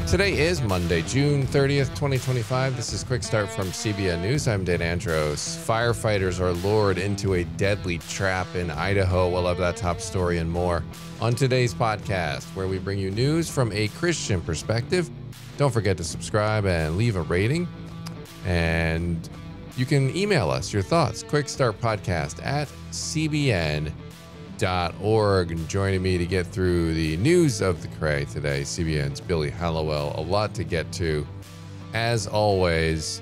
Today is Monday, June 30th, 2025. This is Quick Start from CBN News. I'm Dan Andros. Firefighters are lured into a deadly trap in Idaho. We'll have that top story and more on today's podcast, where we bring you news from a Christian perspective. Don't forget to subscribe and leave a rating. And you can email us your thoughts, quickstartpodcast@cbn.org. And joining me to get through the news of the cray today, CBN's Billy Hallowell. A lot to get to. As always,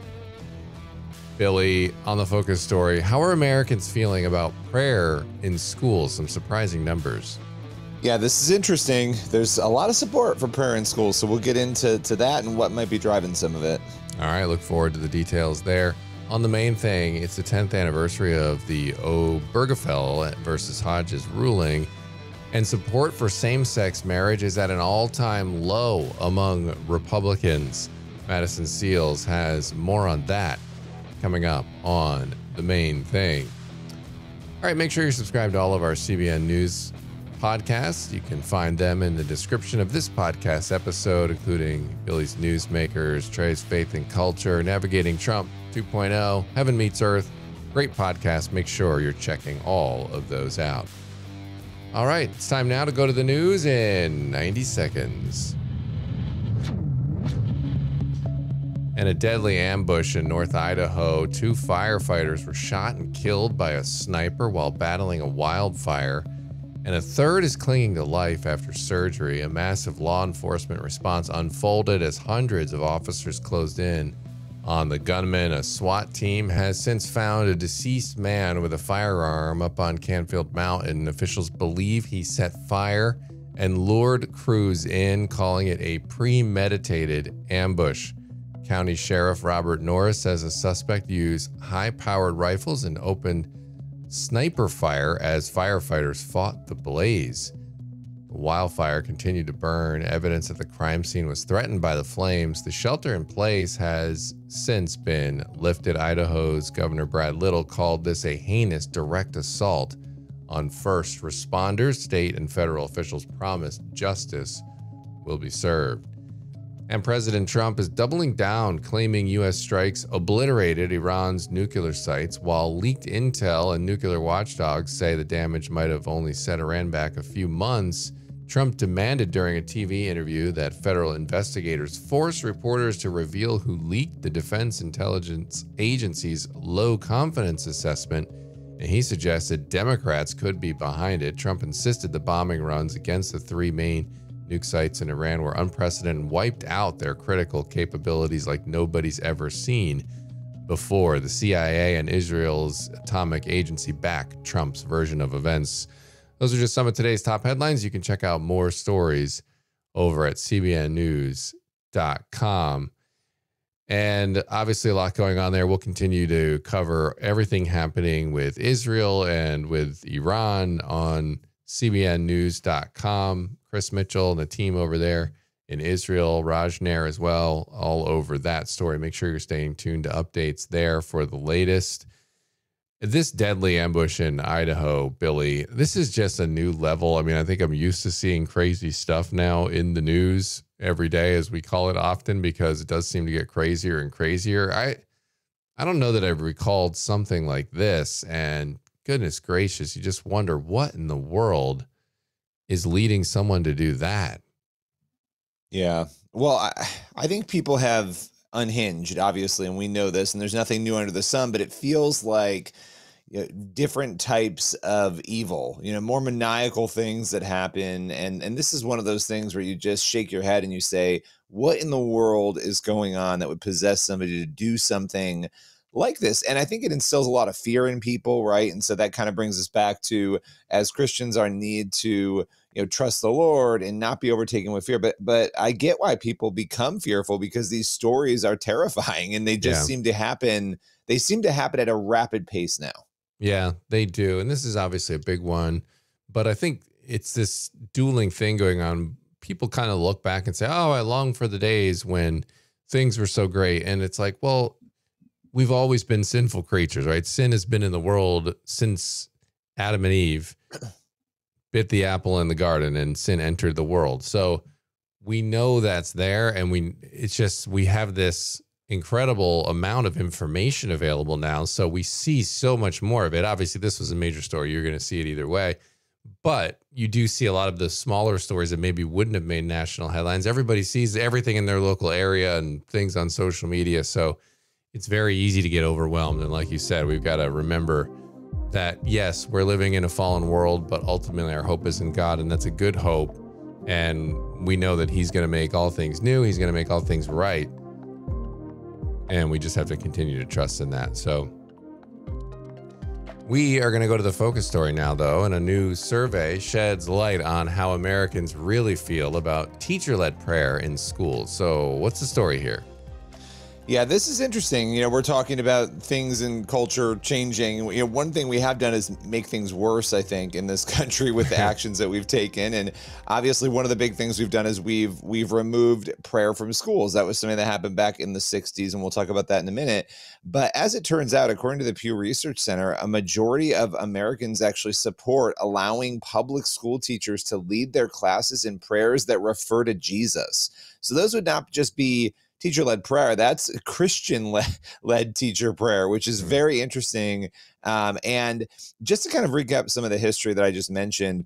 Billy, on the focus story, how are Americans feeling about prayer in schools? Some surprising numbers. Yeah, this is interesting. There's a lot of support for prayer in schools, so we'll get into that and what might be driving some of it. All right, look forward to the details there. On the main thing, it's the 10th anniversary of the Obergefell versus Hodges ruling, and support for same-sex marriage is at an all-time low among Republicans. Madison Seals has more on that coming up on the main thing. All right, make sure you're subscribed to all of our CBN News podcasts. You can find them in the description of this podcast episode, including Billy's Newsmakers, Trey's Faith and Culture, Navigating Trump 2.0, Heaven Meets Earth. Great podcast. Make sure you're checking all of those out. All right, it's time now to go to the news in 90 seconds. In a deadly ambush in North Idaho, 2 firefighters were shot and killed by a sniper while battling a wildfire, and a third is clinging to life after surgery. A massive law enforcement response unfolded as hundreds of officers closed in on the gunman. A SWAT team has since found a deceased man with a firearm up on Canfield Mountain. Officials believe he set fire and lured crews in, calling it a premeditated ambush. County Sheriff Robert Norris says a suspect used high-powered rifles and opened sniper fire as firefighters fought the blaze. The wildfire continued to burn. Evidence that the crime scene was threatened by the flames. The shelter in place has since been lifted. Idaho's Governor Brad Little called this a heinous direct assault on first responders. State and federal officials promised justice will be served. And President Trump is doubling down, claiming U.S. strikes obliterated Iran's nuclear sites, while leaked intel and nuclear watchdogs say the damage might have only set Iran back a few months. Trump demanded during a TV interview that federal investigators force reporters to reveal who leaked the Defense Intelligence Agency's low confidence assessment, and he suggested Democrats could be behind it. Trump insisted the bombing runs against the 3 main nuke sites in Iran were unprecedented and wiped out their critical capabilities like nobody's ever seen before. The CIA and Israel's atomic agency back Trump's version of events. Those are just some of today's top headlines. You can check out more stories over at cbnnews.com. And obviously a lot going on there. We'll continue to cover everything happening with Israel and with Iran on cbnnews.com. Chris Mitchell and the team over there in Israel, Raj Nair as well, all over that story. Make sure you're staying tuned to updates there for the latest. This deadly ambush in Idaho, Billy, this is just a new level. I mean, I think I'm used to seeing crazy stuff now in the news every day, as we call it often, because it does seem to get crazier and crazier. I don't know that I've recalled something like this, and goodness gracious, you just wonder what in the world is leading someone to do that. Yeah. Well, I think people have unhinged, obviously, and we know this, and there's nothing new under the sun, but it feels like different types of evil, more maniacal things that happen. And this is one of those things where you just shake your head and you say, what in the world is going on that would possess somebody to do something like this? And I think it instills a lot of fear in people, right? And so that kind of brings us back to, as Christians, our need to trust the Lord and not be overtaken with fear. But I get why people become fearful, because these stories are terrifying and they just seem to happen. They seem to happen at a rapid pace now. Yeah, they do. And this is obviously a big one, but I think it's this dueling thing going on. People kind of look back and say, oh, I long for the days when things were so great. And it's like, well, we've always been sinful creatures, right? Sin has been in the world since Adam and Eve bit the apple in the garden and sin entered the world. So we know that's there, and we have this incredible amount of information available now. So we see so much more of it. Obviously, this was a major story. You're going to see it either way. But you do see a lot of the smaller stories that maybe wouldn't have made national headlines. Everybody sees everything in their local area and things on social media. So it's very easy to get overwhelmed. And like you said, we've got to remember that, yes, we're living in a fallen world, but ultimately our hope is in God. And that's a good hope. And we know that he's going to make all things new. He's going to make all things right. And we just have to continue to trust in that. So we are going to go to the focus story now, though, and a new survey sheds light on how Americans really feel about teacher-led prayer in schools. So what's the story here? Yeah, this is interesting. We're talking about things in culture changing. One thing we have done is make things worse, I think, in this country with the actions that we've taken. And obviously, one of the big things we've done is we've removed prayer from schools. That was something that happened back in the 60s, and we'll talk about that in a minute. But as it turns out, according to the Pew Research Center, a majority of Americans actually support allowing public school teachers to lead their classes in prayers that refer to Jesus. So those would not just be teacher-led prayer. That's Christian-led teacher prayer, which is very interesting. And just to kind of recap some of the history that I just mentioned,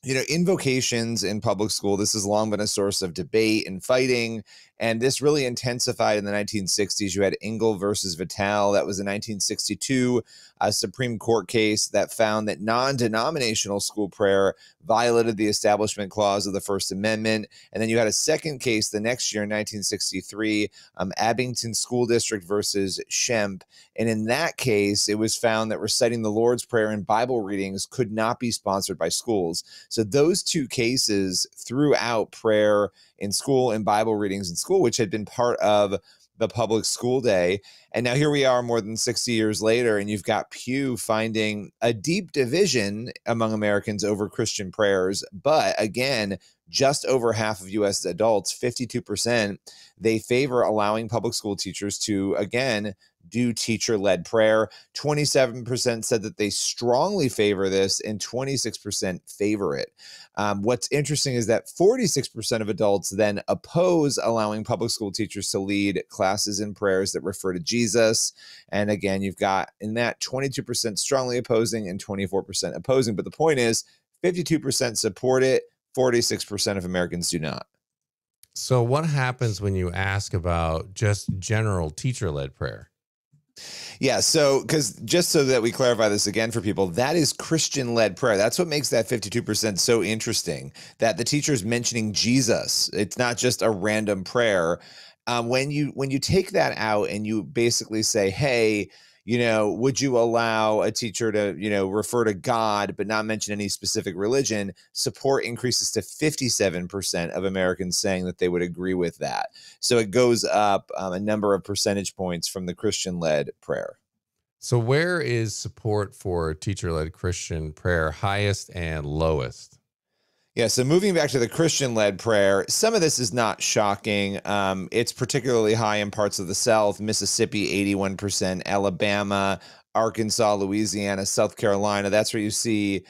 invocations in public school, this has long been a source of debate and fighting. And this really intensified in the 1960s. You had Engel versus Vitale. That was a 1962 Supreme Court case that found that non-denominational school prayer violated the Establishment Clause of the First Amendment. And then you had a second case the next year in 1963, Abington School District versus Shemp. And in that case, it was found that reciting the Lord's Prayer and Bible readings could not be sponsored by schools. So those two cases threw out prayer in school and Bible readings in school, which had been part of the public school day. And now here we are more than 60 years later, and you've got Pew finding a deep division among Americans over Christian prayers. But again, just over half of U.S. adults, 52%, they favor allowing public school teachers to, again, do teacher-led prayer. 27% said that they strongly favor this, and 26% favor it. What's interesting is that 46% of adults then oppose allowing public school teachers to lead classes in prayers that refer to Jesus. And again, you've got in that 22% strongly opposing and 24% opposing. But the point is 52% support it, 46% of Americans do not. So what happens when you ask about just general teacher-led prayer? Yeah, so because just so that we clarify this again for people, that is Christian-led prayer. That's what makes that 52% so interesting, that the teacher is mentioning Jesus. It's not just a random prayer. When you take that out and you basically say, hey, would you allow a teacher to, refer to God but not mention any specific religion? Support increases to 57% of Americans saying that they would agree with that. So it goes up a number of percentage points from the Christian-led prayer. So where is support for teacher-led Christian prayer highest and lowest? Yeah, so moving back to the Christian-led prayer, some of this is not shocking. It's particularly high in parts of the South, Mississippi, 81%, Alabama, Arkansas, Louisiana, South Carolina. That's where you see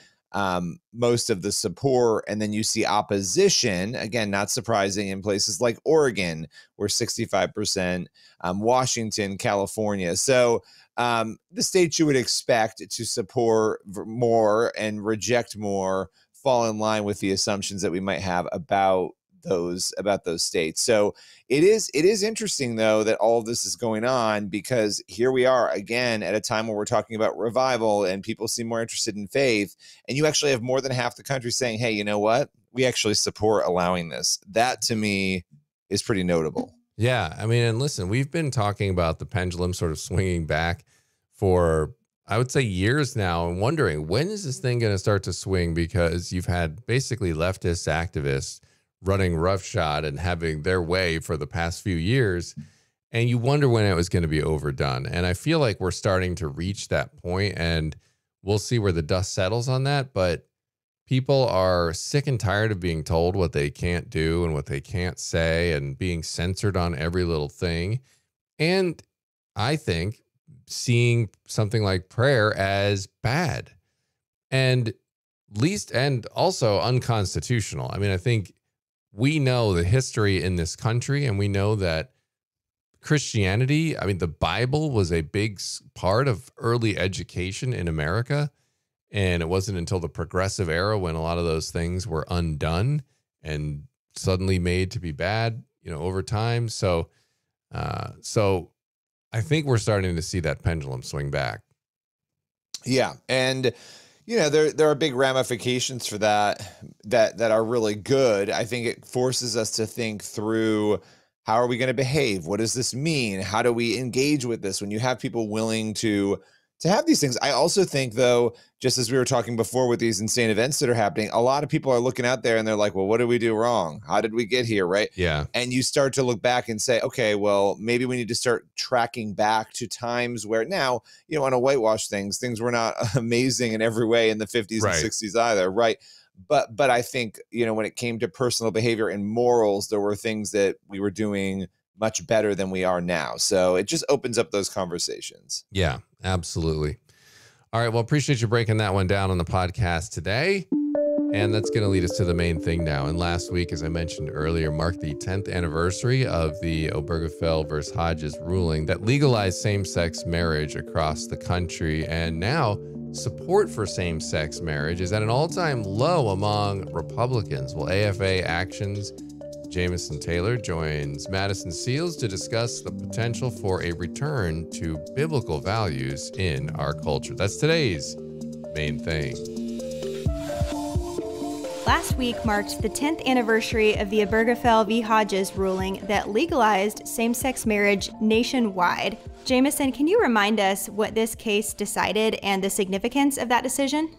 most of the support. And then you see opposition, again, not surprising, in places like Oregon, where 65%, Washington, California. So the states you would expect to support more and reject more fall in line with the assumptions that we might have about those states. So it is interesting, though, that all of this is going on, because here we are again at a time where we're talking about revival and people seem more interested in faith, and you actually have more than half the country saying, hey, you know what, we actually support allowing this. That to me is pretty notable. Yeah, I mean, and listen, we've been talking about the pendulum sort of swinging back for, I would say, years now, and wondering, when is this thing going to start to swing? Because you've had basically leftist activists running roughshod and having their way for the past few years, and you wonder when it was going to be overdone. And I feel like we're starting to reach that point, and we'll see where the dust settles on that. But people are sick and tired of being told what they can't do and what they can't say and being censored on every little thing. And I think seeing something like prayer as bad and also unconstitutional. I mean, I think we know the history in this country, and we know that Christianity, I mean, the Bible was a big part of early education in America. And it wasn't until the progressive era when a lot of those things were undone and suddenly made to be bad, over time. So I think we're starting to see that pendulum swing back. Yeah. And, there are big ramifications for that are really good. I think it forces us to think through, how are we going to behave? What does this mean? How do we engage with this when you have people willing to have these things? I also think, though, just as we were talking before with these insane events that are happening, a lot of people are looking out there and they're like, well, what did we do wrong? How did we get here? Right. Yeah. And you start to look back and say, okay, well, maybe we need to start tracking back to times where now, on a whitewash things were not amazing in every way in the 50s Right. and 60s either. Right. But I think, when it came to personal behavior and morals, there were things that we were doing much better than we are now. So it just opens up those conversations. Yeah, absolutely. All right. Well, appreciate you breaking that one down on the podcast today. And that's going to lead us to the main thing now. And last week, as I mentioned earlier, marked the 10th anniversary of the Obergefell versus Hodges ruling that legalized same-sex marriage across the country. And now support for same-sex marriage is at an all-time low among Republicans. Well, AFA Action's Jameson Taylor joins Madison Seals to discuss the potential for a return to biblical values in our culture. That's today's main thing. Last week marked the 10th anniversary of the Obergefell v. Hodges ruling that legalized same-sex marriage nationwide. Jameson, can you remind us what this case decided and the significance of that decision?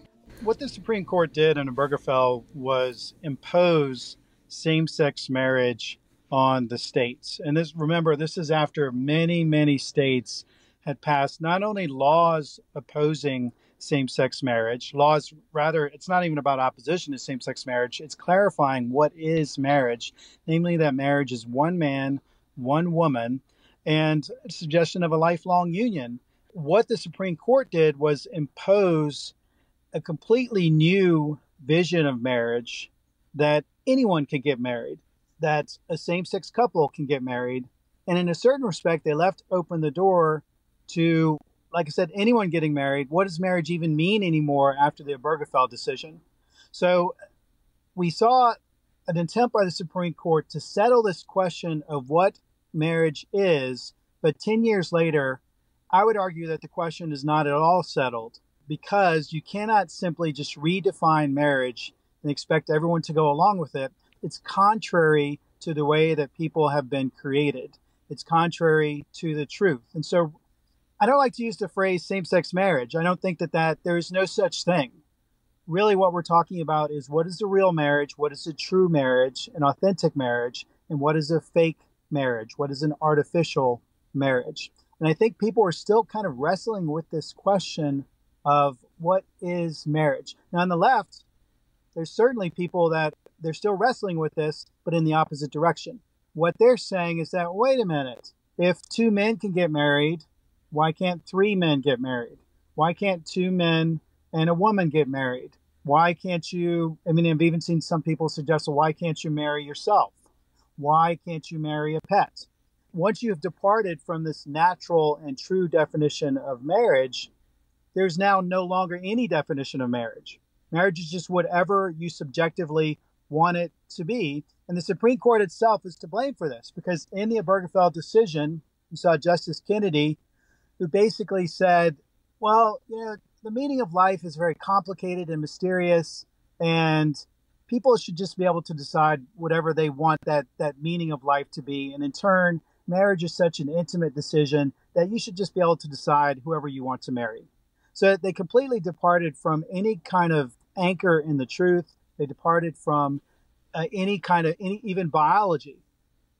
What the Supreme Court did in Obergefell was impose same-sex marriage on the states. And remember, this is after many, many states had passed not only laws opposing same-sex marriage, it's not even about opposition to same-sex marriage, it's clarifying what is marriage, namely that marriage is one man, one woman, and a suggestion of a lifelong union. What the Supreme Court did was impose a completely new vision of marriage, that anyone can get married, that a same-sex couple can get married. And in a certain respect, they left open the door to, like I said, anyone getting married. What does marriage even mean anymore after the Obergefell decision? So we saw an attempt by the Supreme Court to settle this question of what marriage is. But 10 years later, I would argue that the question is not at all settled, because you cannot simply just redefine marriage and expect everyone to go along with it. It's contrary to the way that people have been created. It's contrary to the truth. And so I don't like to use the phrase same-sex marriage. I don't think that there is no such thing. Really what we're talking about is, what is a real marriage? What is a true marriage, an authentic marriage? And what is a fake marriage? What is an artificial marriage? And I think people are still kind of wrestling with this question of what is marriage. Now on the left, there's certainly people that they're still wrestling with this, but in the opposite direction. What they're saying is that, wait a minute, if two men can get married, why can't three men get married? Why can't two men and a woman get married? Why can't you, I've even seen some people suggest, well, why can't you marry yourself? Why can't you marry a pet? Once you have departed from this natural and true definition of marriage, there's now no longer any definition of marriage. Marriage is just whatever you subjectively want it to be. And the Supreme Court itself is to blame for this, because in the Obergefell decision, you saw Justice Kennedy, who basically said, well, the meaning of life is very complicated and mysterious, and people should just be able to decide whatever they want that meaning of life to be. And in turn, marriage is such an intimate decision that you should just be able to decide whoever you want to marry. So they completely departed from any kind of anchor in the truth. They departed from any even biology.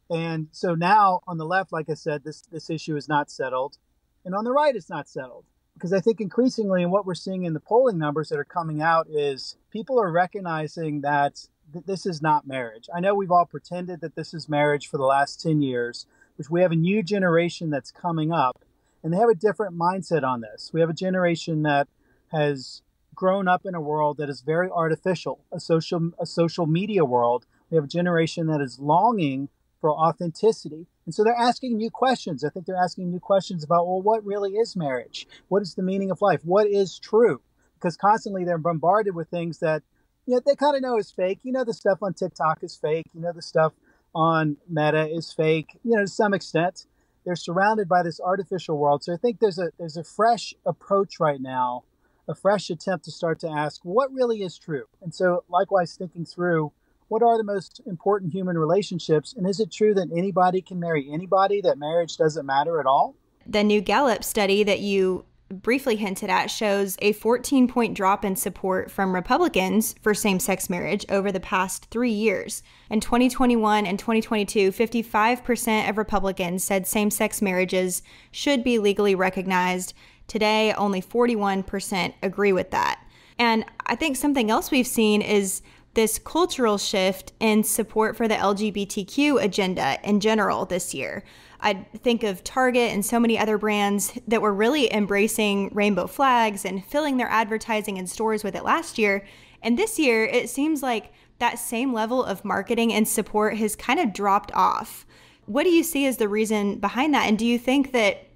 And so now on the left, like I said, this issue is not settled. And on the right, it's not settled. Because I think increasingly, and what we're seeing in the polling numbers that are coming out, is people are recognizing that this is not marriage. I know we've all pretended that this is marriage for the last 10 years, which we have a new generation that's coming up, and they have a different mindset on this. We have a generation that has grown up in a world that is very artificial, a social media world We have a generation that is longing for authenticity. And so they're asking new questions. I think they're asking new questions about, well, what really is marriage? What is the meaning of life? What is true? Because constantly they're bombarded with things that, they kind of know is fake. The stuff on TikTok is fake. The stuff on Meta is fake, to some extent. They're surrounded by this artificial world. So I think there's a fresh approach right now, a fresh attempt to start to ask what really is true. And so likewise, thinking through what are the most important human relationships? And is it true that anybody can marry anybody, that marriage doesn't matter at all? The new Gallup study that you briefly hinted at shows a 14-point drop in support from Republicans for same-sex marriage over the past 3 years. In 2021 and 2022, 55% of Republicans said same-sex marriages should be legally recognized. Today, only 41% agree with that. And I think something else we've seen is this cultural shift in support for the LGBTQ agenda in general this year. I think of Target and so many other brands that were really embracing rainbow flags and filling their advertising in stores with it last year. And this year, it seems like that same level of marketing and support has kind of dropped off. What do you see as the reason behind that? And do you think that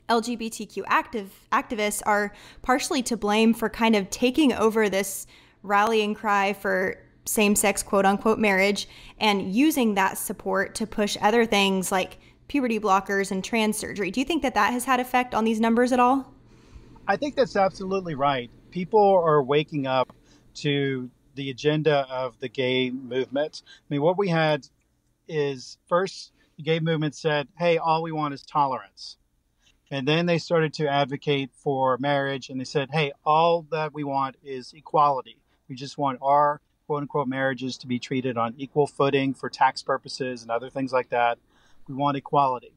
LGBTQ activists are partially to blame for kind of taking over this rallying cry for same-sex quote-unquote marriage and using that support to push other things like puberty blockers and trans surgery? Do you think that has had effect on these numbers at all? I think that's absolutely right. People are waking up to the agenda of the gay movement. I mean, what we had is first the gay movement said, hey, all we want is tolerance. And then they started to advocate for marriage and they said, hey, all that we want is equality. We just want our quote unquote marriages to be treated on equal footing for tax purposes and other things like that. We want equality.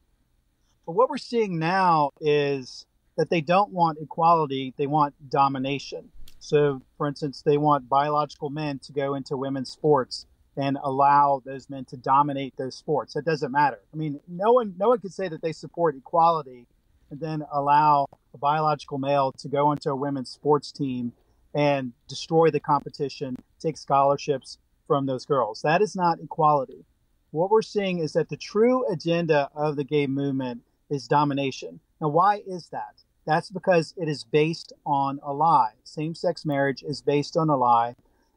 But what we're seeing now is that they don't want equality, they want domination. So, for instance, they want biological men to go into women's sports and allow those men to dominate those sports. That doesn't matter. I mean, no one could say that they support equality and then allow a biological male to go into a women's sports team and destroy the competition, take scholarships from those girls. That is not equality. What we're seeing is that the true agenda of the gay movement is domination. Now, why is that? That's because it is based on a lie. Same-sex marriage is based on a lie,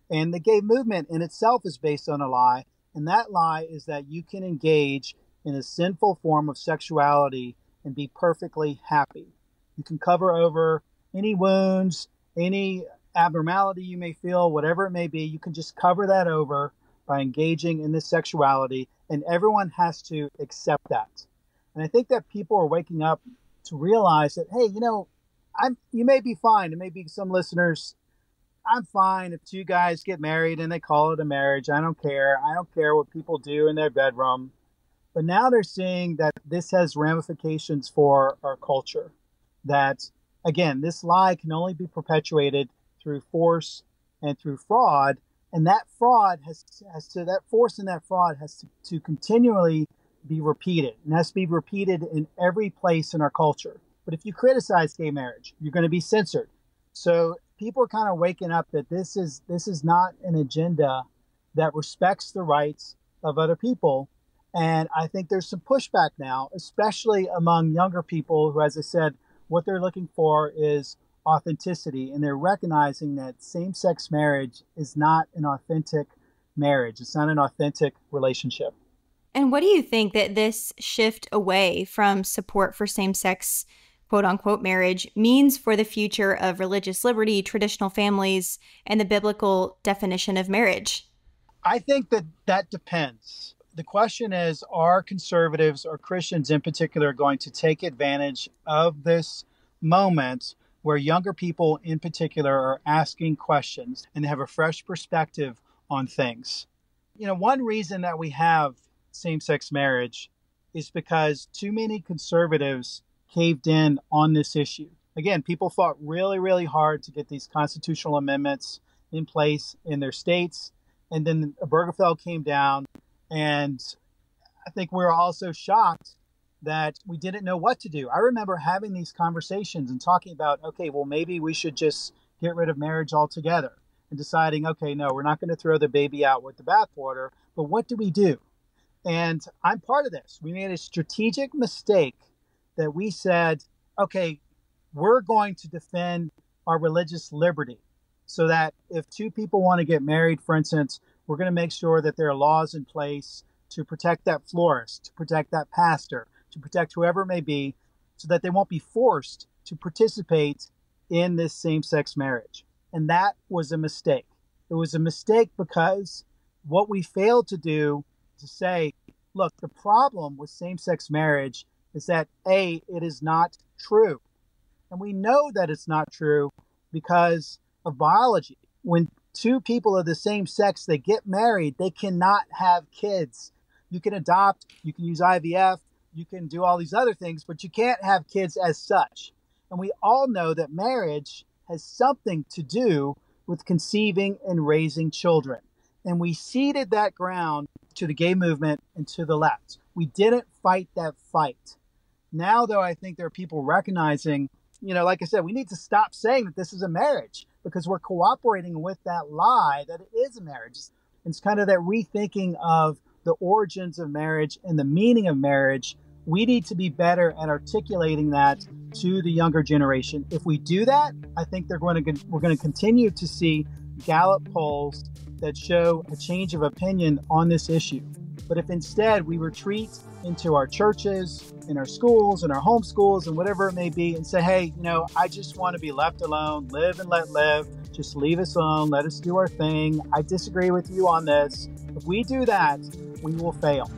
and the gay movement in itself is based on a lie, and that lie is that you can engage in a sinful form of sexuality and be perfectly happy. You can cover over any wounds, any abnormality you may feel, whatever it may be, you can just cover that over by engaging in this sexuality, and everyone has to accept that. And I think that people are waking up to realize that, hey, you may be fine. It may be some listeners, I'm fine if two guys get married and they call it a marriage. I don't care. I don't care what people do in their bedroom. But now they're seeing that this has ramifications for our culture. That, again, this lie can only be perpetuated through force and through fraud. And that fraud that force and that fraud has to continually be repeated. And has to be repeated in every place in our culture. But if you criticize gay marriage, you're going to be censored. So people are kind of waking up that this is not an agenda that respects the rights of other people. And I think there's some pushback now, especially among younger people who, as I said, what they're looking for is authenticity. And they're recognizing that same-sex marriage is not an authentic marriage. It's not an authentic relationship. And what do you think that this shift away from support for same-sex quote-unquote marriage means for the future of religious liberty, traditional families, and the biblical definition of marriage? I think that depends. The question is, are conservatives or Christians in particular going to take advantage of this moment where younger people in particular are asking questions and have a fresh perspective on things? One reason that we have same-sex marriage is because too many conservatives caved in on this issue. Again, people fought really, really hard to get these constitutional amendments in place in their states. And then Obergefell came down. And I think we were also shocked that we didn't know what to do. I remember having these conversations and talking about, okay, well, maybe we should just get rid of marriage altogether, and deciding, okay, no, we're not going to throw the baby out with the bathwater, But what do we do? And I'm part of this. We made a strategic mistake that we said, okay, we're going to defend our religious liberty so that if two people want to get married, for instance, we're going to make sure that there are laws in place to protect that florist, to protect that pastor, to protect whoever it may be, so that they won't be forced to participate in this same-sex marriage. And that was a mistake. It was a mistake because what we failed to do to say, look, the problem with same-sex marriage is that A, it is not true. And we know that it's not true because of biology. When two people of the same sex, they get married, they cannot have kids. You can adopt, you can use IVF, you can do all these other things, but you can't have kids as such. And we all know that marriage has something to do with conceiving and raising children. And we ceded that ground to the gay movement and to the left. We didn't fight that fight. Now, though, I think there are people recognizing, like I said, we need to stop saying that this is a marriage because we're cooperating with that lie that it is a marriage. It's kind of that rethinking of the origins of marriage and the meaning of marriage. We need to be better at articulating that to the younger generation. If we do that, I think we're going to continue to see Gallup polls that show a change of opinion on this issue. But if instead we retreat into our churches, in our schools, in our home schools, and whatever it may be, and say, hey, I just want to be left alone, live and let live, just leave us alone, let us do our thing. I disagree with you on this. If we do that, we will fail.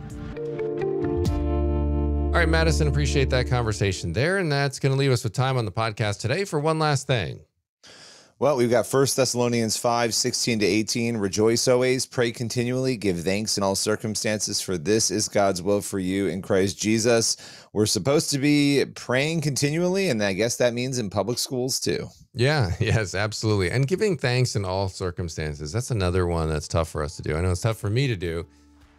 All right, Madison, appreciate that conversation there. And that's going to leave us with time on the podcast today for one last thing. Well, we've got 1 Thessalonians 5:16-18. Rejoice always, pray continually, give thanks in all circumstances, for this is God's will for you in Christ Jesus. We're supposed to be praying continually, and I guess that means in public schools too. Yeah, yes, absolutely. And giving thanks in all circumstances. That's another one that's tough for us to do. I know it's tough for me to do,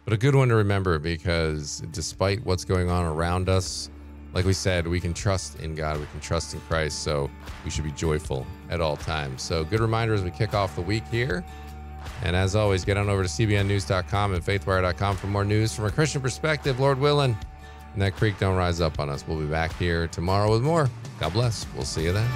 but a good one to remember because despite what's going on around us, like we said, we can trust in God, we can trust in Christ, so we should be joyful at all times. So good reminder as we kick off the week here. And as always, get on over to cbnnews.com and faithwire.com for more news from a Christian perspective, Lord willing. And that creek don't rise up on us. We'll be back here tomorrow with more. God bless. We'll see you then.